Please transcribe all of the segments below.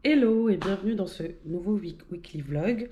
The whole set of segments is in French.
Hello et bienvenue dans ce nouveau weekly vlog.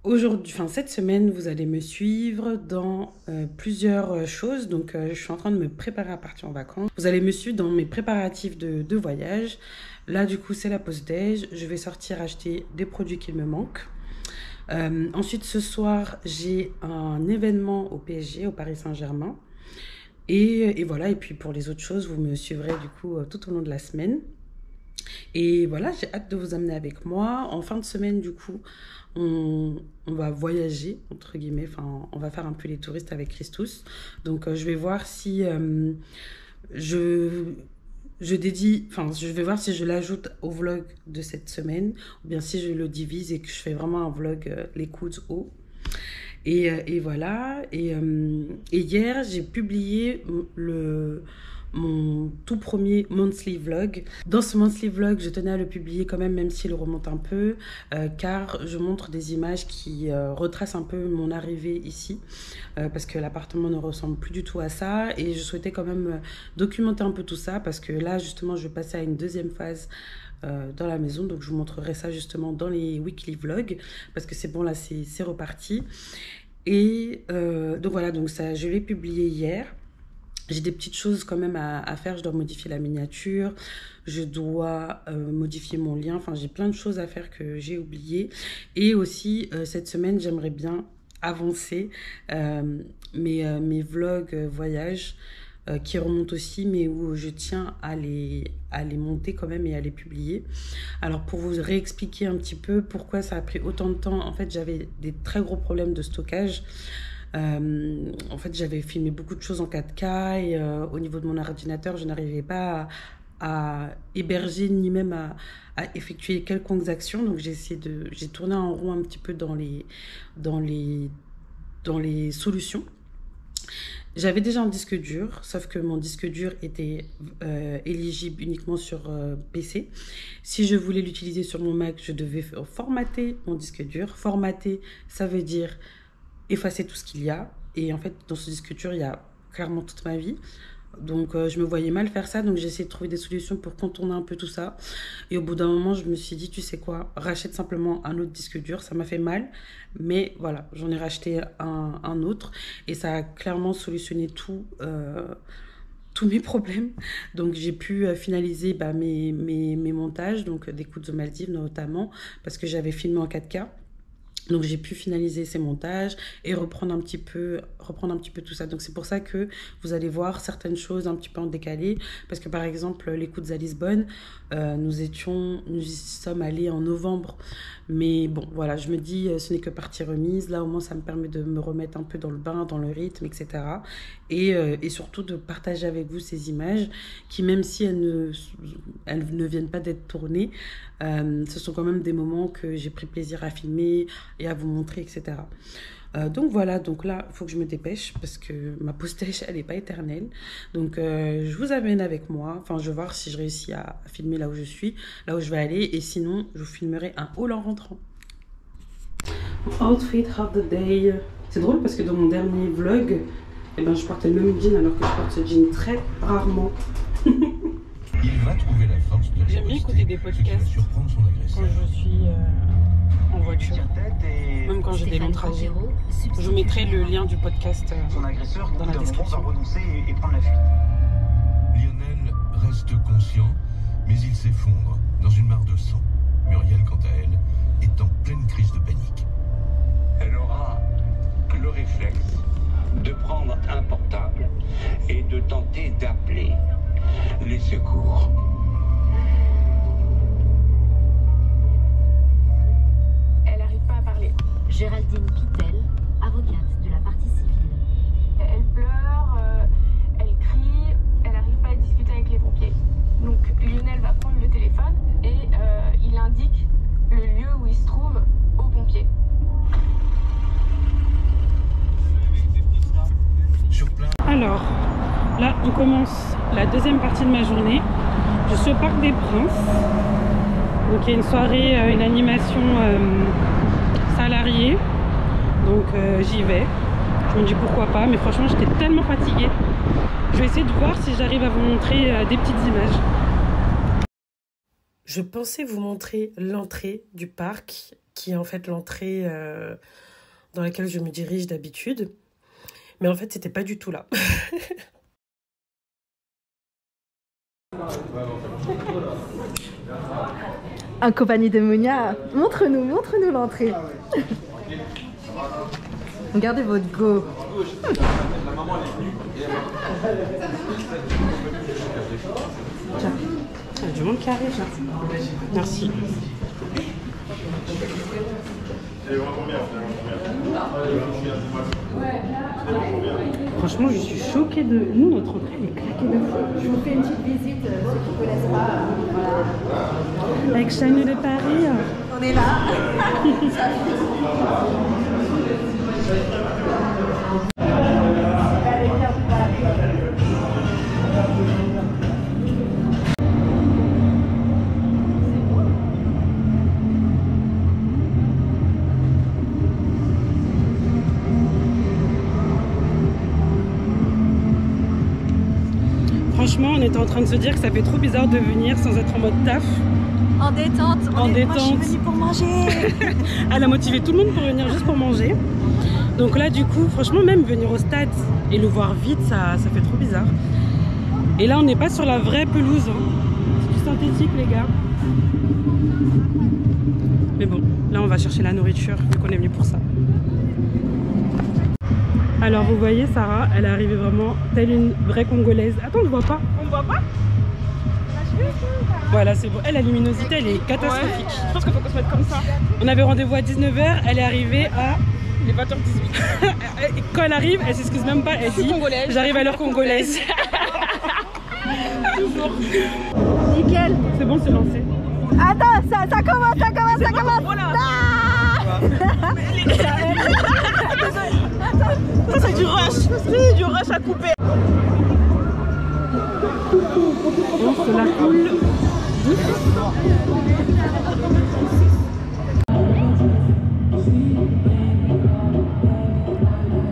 Aujourd'hui, cette semaine, vous allez me suivre dans plusieurs choses. Donc, je suis en train de me préparer à partir en vacances. Vous allez me suivre dans mes préparatifs de voyage. Là, du coup, c'est la pause déj. Je vais sortir acheter des produits qui me manquent. Ensuite, ce soir, j'ai un événement au PSG, au Paris Saint-Germain. Et voilà, et puis pour les autres choses, vous me suivrez du coup tout au long de la semaine. Et voilà, j'ai hâte de vous amener avec moi. En fin de semaine, du coup, on va voyager, entre guillemets. Enfin, on va faire un peu les touristes avec Christus. Donc, je vais voir si je vais voir si je l'ajoute au vlog de cette semaine ou bien si je le divise et que je fais vraiment un vlog les coudes hauts. Et voilà. Et hier, j'ai publié mon tout premier monthly vlog. Dans ce monthly vlog, je tenais à le publier quand même s'il remonte un peu, car je montre des images qui retracent un peu mon arrivée ici, parce que l'appartement ne ressemble plus du tout à ça, et je souhaitais quand même documenter un peu tout ça, parce que là, justement, je vais passer à une deuxième phase dans la maison, donc je vous montrerai ça justement dans les weekly vlogs, parce que c'est bon, là, c'est reparti. Et donc voilà, donc ça, je l'ai publié hier. J'ai des petites choses quand même à faire. Je dois modifier la miniature, je dois modifier mon lien. Enfin, j'ai plein de choses à faire que j'ai oubliées. Et aussi, cette semaine, j'aimerais bien avancer mes vlogs voyages qui remontent aussi, mais où je tiens à les monter quand même et à les publier. Alors, pour vous réexpliquer un petit peu pourquoi ça a pris autant de temps, en fait, j'avais des très gros problèmes de stockage. En fait, j'avais filmé beaucoup de choses en 4K et au niveau de mon ordinateur, je n'arrivais pas à héberger ni même à effectuer quelconques actions. Donc, j'ai tourné en rond un petit peu dans les solutions. J'avais déjà un disque dur, sauf que mon disque dur était éligible uniquement sur PC. Si je voulais l'utiliser sur mon Mac, je devais formater mon disque dur. Formater, ça veut dire effacer tout ce qu'il y a. Et en fait, dans ce disque dur, il y a clairement toute ma vie. Donc, je me voyais mal faire ça. Donc, j'ai essayé de trouver des solutions pour contourner un peu tout ça. Et au bout d'un moment, je me suis dit, tu sais quoi, rachète simplement un autre disque dur. Ça m'a fait mal. Mais voilà, j'en ai racheté un autre. Et ça a clairement solutionné tous mes problèmes. Donc, j'ai pu finaliser mes montages. Donc, des coups aux Maldives notamment. Parce que j'avais filmé en 4K. Donc j'ai pu finaliser ces montages et reprendre un petit peu tout ça. Donc c'est pour ça que vous allez voir certaines choses un petit peu en décalé. Parce que par exemple, les coups à Lisbonne, nous y sommes allés en novembre. Mais bon, voilà, je me dis, ce n'est que partie remise. Là, au moins, ça me permet de me remettre un peu dans le bain, dans le rythme, etc. Et surtout de partager avec vous ces images qui, même si elles ne viennent pas d'être tournées, ce sont quand même des moments que j'ai pris plaisir à filmer et à vous montrer, etc. Donc voilà, donc là, il faut que je me dépêche parce que ma pause déj, elle n'est pas éternelle. Donc je vous amène avec moi. Enfin, je vais voir si je réussis à filmer là où je suis, là où je vais aller. Et sinon, je vous filmerai un haul en rentrant. Outfit of the day. C'est drôle parce que dans mon dernier vlog, je portais le même jean alors que je porte ce jean très rarement. Il va trouver la force de J'aime bien écouter des podcasts quand je suis en voiture, même quand j'ai des longs trajets. Je vous mettrai le lien du podcast son agresseur dans la description. va renoncer et prendre la fuite. Lionel reste conscient, mais il s'effondre dans une mare de sang. Muriel, quant à elle, est en pleine crise de panique. Elle aura le réflexe de prendre un portable et de tenter d'appeler les secours. Elle n'arrive pas à parler. Géraldine Pittel, avocate de la partie civile. Elle pleure, elle crie, elle n'arrive pas à discuter avec les pompiers. Donc Lionel va prendre le téléphone et il indique le lieu où il se trouve aux pompiers. Alors, là, on commence la deuxième partie de ma journée. Je suis au Parc des Princes. Donc, il y a une soirée, une animation salariée. Donc, j'y vais. Je me dis pourquoi pas, mais franchement, j'étais tellement fatiguée. Je vais essayer de voir si j'arrive à vous montrer des petites images. Je pensais vous montrer l'entrée du parc, qui est en fait l'entrée dans laquelle je me dirige d'habitude. Mais en fait, c'était pas du tout là. En compagnie de Monia, montre-nous l'entrée. Regardez votre go. Tiens, il y a du monde qui arrive là. Merci. Franchement, je suis choquée de... Nous, notre entrée, elle est claquée de fou. Je vous fais une petite visite, ceux qui ne connaissent pas. Voilà. Avec Chagny de Paris. On est là. Franchement, on était en train de se dire que ça fait trop bizarre de venir sans être en mode taf. En détente. En détente. Moi, je suis venue pour manger. Elle a motivé tout le monde pour venir juste pour manger. Donc là, du coup, franchement, même venir au stade et le voir vide, ça fait trop bizarre. Et là, on n'est pas sur la vraie pelouse. Hein. C'est du synthétique, les gars. Mais bon, là, on va chercher la nourriture, vu qu'on est venu pour ça. Alors, vous voyez, Sarah, elle est arrivée vraiment telle une vraie Congolaise. Attends, je vois pas. On voit pas? Voilà, c'est bon. Elle, la luminosité, elle est catastrophique. Ouais, je pense qu'il faut qu'on se mette comme ça. On avait rendez-vous à 19h, elle est arrivée à... Il est 20h18. Quand elle arrive, elle s'excuse même pas, elle dit congolaise. J'arrive à l'heure congolaise. Toujours. Nickel. C'est bon, c'est lancé. Attends, ça commence. Oh là. Ah. Ça c'est du rush. C'est du rush à couper. On se la coule.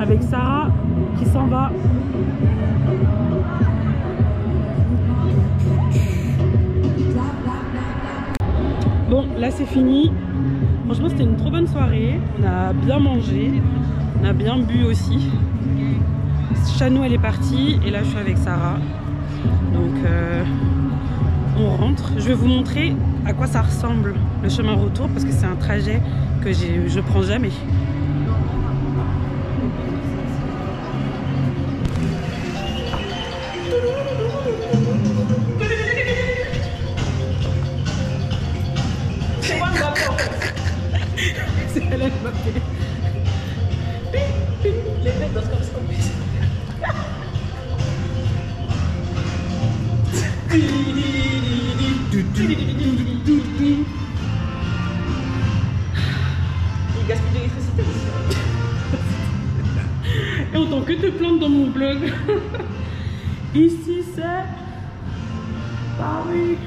Avec Sarah qui s'en va. Bon, là c'est fini. Franchement, c'était une trop bonne soirée. On a bien mangé. On a bien bu aussi. Chanou, elle est partie. Et là, je suis avec Sarah. Donc, on rentre. Je vais vous montrer à quoi ça ressemble le chemin retour. Parce que c'est un trajet que je prends jamais. C'est moi le rapport. C'est elle, elle m'a fait. Les mecs dansent comme ça. Il gaspille de l'électricité aussi. Et autant que te plantes dans mon blog. Ici c'est Paris.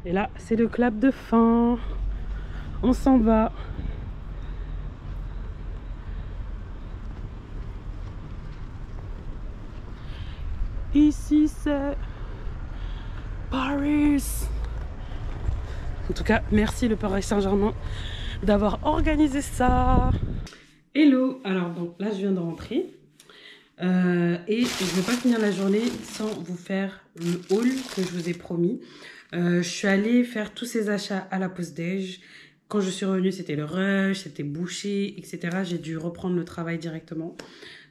Et là c'est le clap de fin. On s'en va. Ici c'est Paris. En tout cas, merci le Paris Saint-Germain d'avoir organisé ça. Hello, alors bon, là je viens de rentrer et je ne vais pas finir la journée sans vous faire le haul que je vous ai promis. Je suis allée faire tous ces achats à la pause déj. Quand je suis revenue, c'était le rush, c'était bouché, etc. J'ai dû reprendre le travail directement.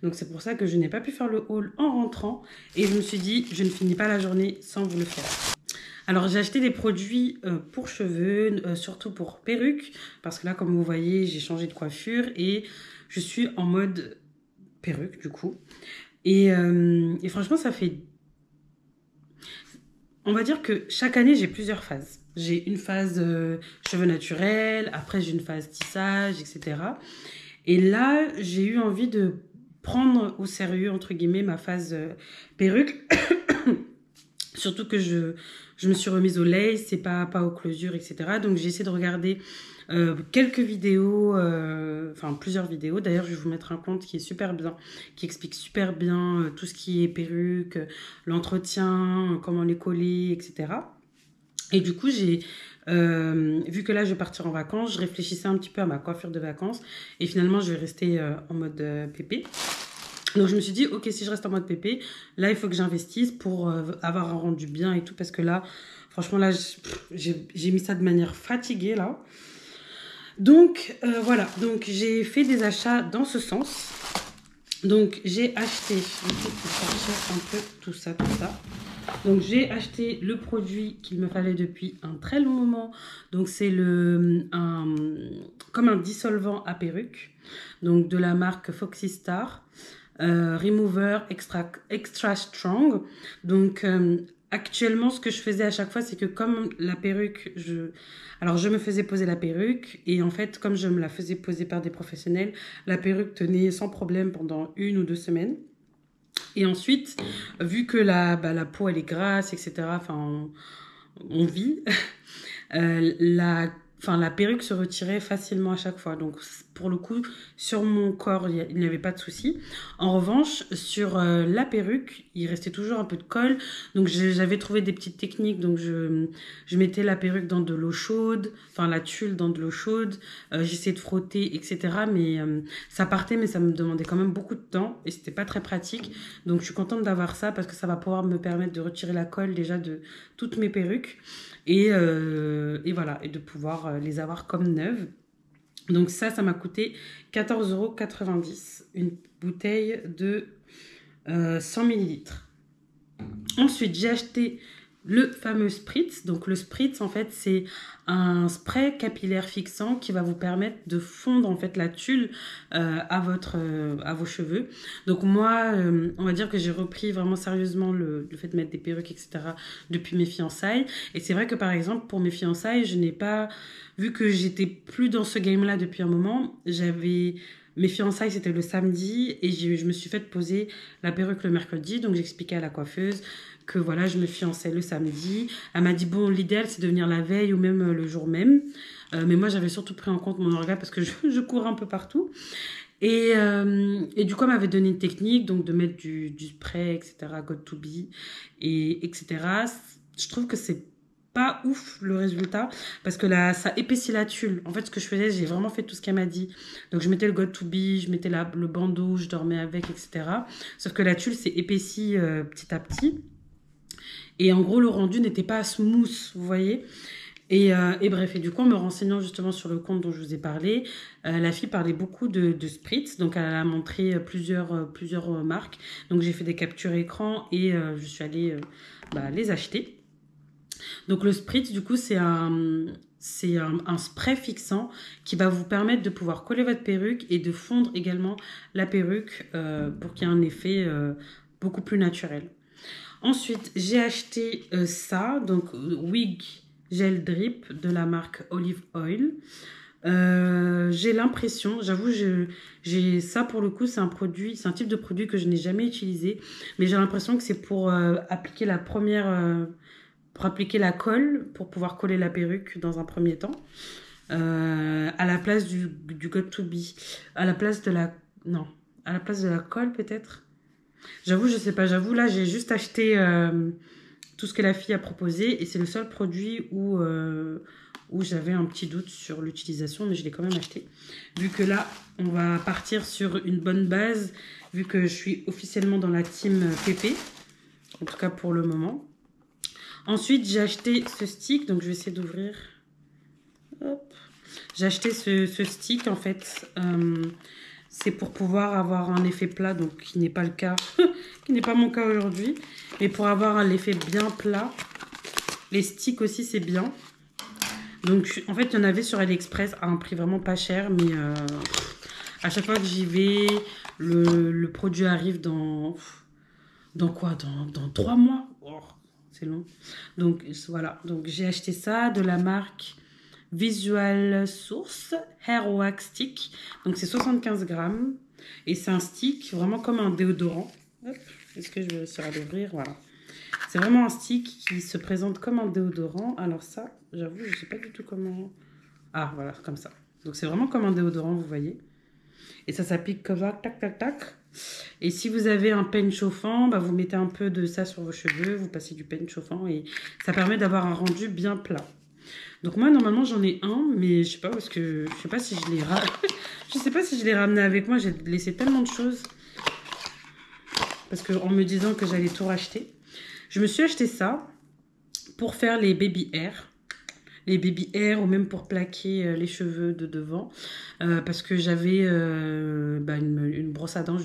Donc c'est pour ça que je n'ai pas pu faire le haul en rentrant. Et je me suis dit, je ne finis pas la journée sans vous le faire. Alors j'ai acheté des produits pour cheveux, surtout pour perruques. Parce que là, comme vous voyez, j'ai changé de coiffure et je suis en mode perruque du coup. Et franchement, ça fait... On va dire que chaque année, j'ai plusieurs phases. J'ai une phase cheveux naturels, après j'ai une phase tissage, etc. Et là, j'ai eu envie de prendre au sérieux, entre guillemets, ma phase perruque. Surtout que je me suis remise au lace, c'est pas aux closures, etc. Donc j'ai essayé de regarder quelques vidéos, enfin plusieurs vidéos. D'ailleurs, je vais vous mettre un compte qui est super bien, qui explique super bien tout ce qui est perruque, l'entretien, comment les coller, etc. Et du coup, j'ai vu que là, je vais partir en vacances, je réfléchissais un petit peu à ma coiffure de vacances. Et finalement, je vais rester en mode pépé. Donc, je me suis dit, ok, si je reste en mode pépé, là, il faut que j'investisse pour avoir un rendu bien et tout. Parce que là, franchement, là, j'ai mis ça de manière fatiguée, là. Donc, voilà. Donc, j'ai fait des achats dans ce sens. Donc, j'ai acheté, je vais chercher un peu tout ça. Donc, j'ai acheté le produit qu'il me fallait depuis un très long moment. Donc, c'est comme un dissolvant à perruque. Donc, de la marque Foxy Star. Remover extra strong. Donc, actuellement, ce que je faisais à chaque fois, c'est que comme la perruque, alors je me faisais poser la perruque et en fait, comme je me la faisais poser par des professionnels, la perruque tenait sans problème pendant 1 ou 2 semaines. Et ensuite, vu que la peau, elle est grasse, etc., enfin, on vit, la perruque se retirait facilement à chaque fois. Donc, pour le coup, sur mon corps, il n'y avait pas de souci. En revanche, sur la perruque, il restait toujours un peu de colle. Donc, j'avais trouvé des petites techniques. Donc, je mettais la perruque dans de l'eau chaude, enfin la tulle dans de l'eau chaude. J'essayais de frotter, etc. Mais ça partait, mais ça me demandait quand même beaucoup de temps. Et c'était pas très pratique. Donc, je suis contente d'avoir ça parce que ça va pouvoir me permettre de retirer la colle déjà de toutes mes perruques. Et voilà, et de pouvoir les avoir comme neuves. Donc ça m'a coûté 14,90 €, une bouteille de 100 ml. Ensuite, j'ai acheté le fameux Spritz. Donc le Spritz, en fait, c'est un spray capillaire fixant qui va vous permettre de fondre en fait la tulle à vos cheveux. Donc moi, on va dire que j'ai repris vraiment sérieusement le fait de mettre des perruques, etc. depuis mes fiançailles. Et c'est vrai que par exemple, pour mes fiançailles, je n'ai pas... Vu que j'étais plus dans ce game-là depuis un moment, mes fiançailles, c'était le samedi et je me suis fait poser la perruque le mercredi. Donc, j'expliquais à la coiffeuse que voilà, je me fiançais le samedi. Elle m'a dit, bon, l'idéal, c'est de venir la veille ou même le jour même. Mais moi, j'avais surtout pris en compte mon orga parce que je cours un peu partout. Et du coup, elle m'avait donné une technique, donc de mettre du spray, etc., God to be, et etc. Je trouve que c'est pas ouf le résultat parce que là ça épaissit la tulle. En fait, ce que je faisais, j'ai vraiment fait tout ce qu'elle m'a dit. Donc je mettais le God to be, je mettais le bandeau, je dormais avec, etc. Sauf que la tulle s'est épaissie petit à petit et en gros le rendu n'était pas smooth, vous voyez. Et bref, et du coup en me renseignant justement sur le compte dont je vous ai parlé, la fille parlait beaucoup de Spritz, donc elle a montré plusieurs marques. Donc j'ai fait des captures écran et je suis allée les acheter. Donc le Spritz, du coup, c'est un spray fixant qui va vous permettre de pouvoir coller votre perruque et de fondre également la perruque pour qu'il y ait un effet beaucoup plus naturel. Ensuite, j'ai acheté ça, donc Wig Gel Drip de la marque Olive Oil. J'ai l'impression, j'avoue, j'ai ça pour le coup, c'est un type de produit que je n'ai jamais utilisé, mais j'ai l'impression que c'est pour appliquer pour appliquer la colle, pour pouvoir coller la perruque dans un premier temps, à la place du God to be, à la place de la colle peut-être. J'avoue, je sais pas, là j'ai juste acheté tout ce que la fille a proposé et c'est le seul produit où j'avais un petit doute sur l'utilisation, mais je l'ai quand même acheté. Vu que là, on va partir sur une bonne base, vu que je suis officiellement dans la team PP, en tout cas pour le moment. Ensuite, j'ai acheté ce stick, donc je vais essayer d'ouvrir. Hop. J'ai acheté ce stick, en fait, c'est pour pouvoir avoir un effet plat, donc qui n'est pas le cas, qui n'est pas mon cas aujourd'hui. Et pour avoir l'effet bien plat, les sticks aussi, c'est bien. Donc, en fait, il y en avait sur AliExpress à un prix vraiment pas cher, mais à chaque fois que j'y vais, le produit arrive dans quoi? Dans 3 mois. Oh. C'est long. Donc voilà, donc j'ai acheté ça de la marque Visual Source Hair Wax Stick. Donc c'est 75 grammes et c'est un stick vraiment comme un déodorant. Est-ce que je vais réussir à l'ouvrir? Voilà. C'est vraiment un stick qui se présente comme un déodorant. Alors ça, j'avoue, je sais pas du tout comment... Ah, voilà, comme ça. Donc c'est vraiment comme un déodorant, vous voyez. Et ça s'applique comme ça, tac, tac, tac. Et si vous avez un peigne chauffant, bah, vous mettez un peu de ça sur vos cheveux, vous passez du peigne chauffant et ça permet d'avoir un rendu bien plat. Donc moi, normalement, j'en ai un, mais je sais pas, parce que je sais pas si je l'ai je sais pas si je l'ai ramené avec moi. J'ai laissé tellement de choses. Parce que en me disant que j'allais tout racheter. Je me suis acheté ça pour faire les baby hair. Les baby hair ou même pour plaquer les cheveux de devant. Parce que j'avais une brosse à dents.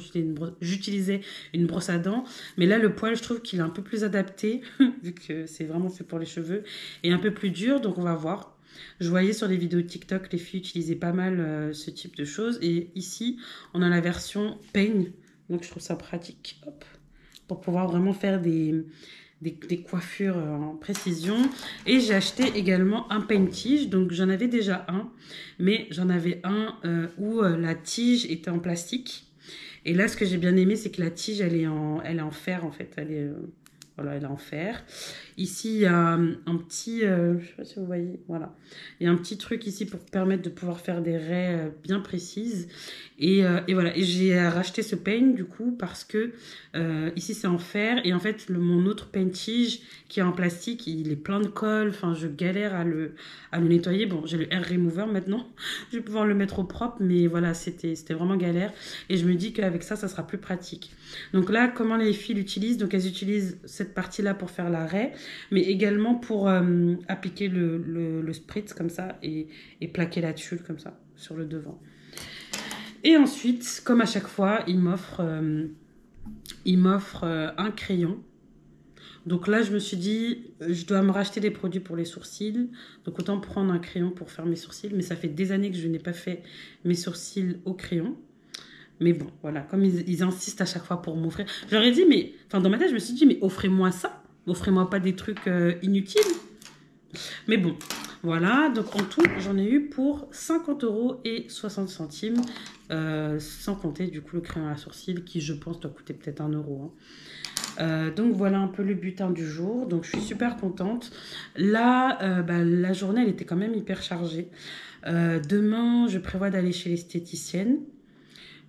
J'utilisais une brosse à dents. Mais là, le poil, je trouve qu'il est un peu plus adapté. Vu que c'est vraiment fait pour les cheveux. Et un peu plus dur. Donc, on va voir. Je voyais sur les vidéos TikTok, les filles utilisaient pas mal ce type de choses. Et ici, on a la version peigne. Donc, je trouve ça pratique. Hop. Pour pouvoir vraiment faire des coiffures en précision. Et j'ai acheté également un peigne-tige. Donc, j'en avais déjà un. Mais j'en avais un où la tige était en plastique. Et là, ce que j'ai bien aimé, c'est que la tige, elle est en fer, en fait. Voilà, elle est en fer. Ici, il y a un petit... je sais pas si vous voyez. Voilà. Il y a un petit truc ici pour permettre de pouvoir faire des raies bien précises. Et voilà. Et j'ai racheté ce peigne, du coup, parce que ici, c'est en fer. Et en fait, mon autre peigne-tige, qui est en plastique, il est plein de colle. Enfin, je galère à le nettoyer. Bon, j'ai le Air Remover maintenant. Je vais pouvoir le mettre au propre. Mais voilà, c'était vraiment galère. Et je me dis qu'avec ça, ça sera plus pratique. Donc là, comment les filles l'utilisent? Donc, elles utilisent cette partie-là pour faire la raie, mais également pour appliquer le spritz comme ça et plaquer la tulle comme ça sur le devant. Et ensuite, comme à chaque fois, il m'offre un crayon. Donc là, je me suis dit, je dois me racheter des produits pour les sourcils. Donc autant prendre un crayon pour faire mes sourcils. Mais ça fait des années que je n'ai pas fait mes sourcils au crayon. Mais bon, voilà, comme ils insistent à chaque fois pour m'offrir. Je leur ai dit, mais... Enfin, dans ma tête, je me suis dit, mais offrez-moi ça. Offrez-moi pas des trucs inutiles. Mais bon, voilà. Donc, en tout, j'en ai eu pour 50,60 €. Sans compter, du coup, le crayon à sourcils qui, je pense, doit coûter peut-être 1 €. Donc, voilà un peu le butin du jour. Donc, je suis super contente. Là, la journée, elle était quand même hyper chargée. Demain, je prévois d'aller chez l'esthéticienne.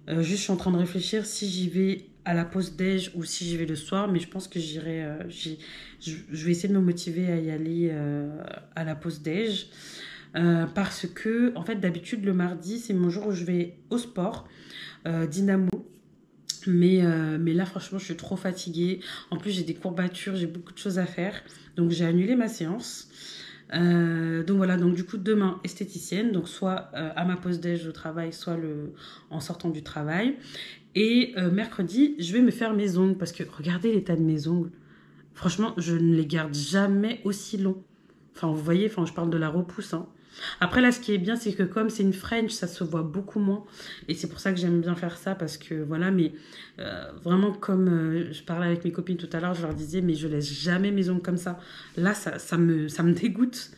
Juste, je suis en train de réfléchir si j'y vais à la pause déj ou si j'y vais le soir. Mais je pense que j'irai... je vais essayer de me motiver à y aller à la pause déj. Parce que, en fait, d'habitude, le mardi, c'est mon jour où je vais au sport, dynamo. Mais là, franchement, je suis trop fatiguée. En plus, j'ai des courbatures, j'ai beaucoup de choses à faire. Donc, j'ai annulé ma séance. Donc voilà, donc du coup demain esthéticienne, donc soit à ma pause déj au travail, soit en sortant du travail. Et mercredi, je vais me faire mes ongles parce que regardez l'état de mes ongles. Franchement, je ne les garde jamais aussi longs. Enfin, vous voyez, je parle de la repousse. Hein. Après là, ce qui est bien, c'est que comme c'est une French, ça se voit beaucoup moins. Et c'est pour ça que j'aime bien faire ça parce que voilà, mais vraiment comme je parlais avec mes copines tout à l'heure, je leur disais, mais je laisse jamais mes ongles comme ça. Là, ça me dégoûte.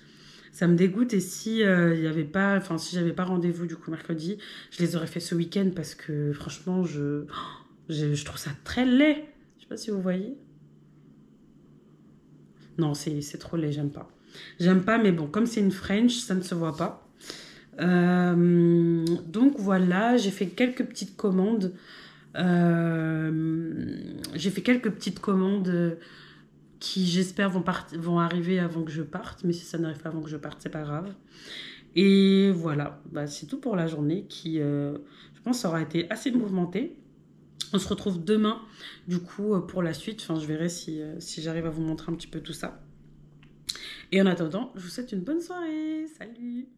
Ça me dégoûte et si j'avais pas rendez-vous du coup mercredi, je les aurais fait ce week-end parce que franchement, je trouve ça très laid. Je sais pas si vous voyez. Non, c'est trop laid, j'aime pas. J'aime pas, mais bon, comme c'est une French, ça ne se voit pas. Donc voilà, j'ai fait quelques petites commandes. Qui, j'espère, vont arriver avant que je parte. Mais si ça n'arrive pas avant que je parte, c'est pas grave. Et voilà, c'est tout pour la journée qui, je pense, aura été assez mouvementée. On se retrouve demain, du coup, pour la suite. Enfin, je verrai si j'arrive à vous montrer un petit peu tout ça. Et en attendant, je vous souhaite une bonne soirée. Salut!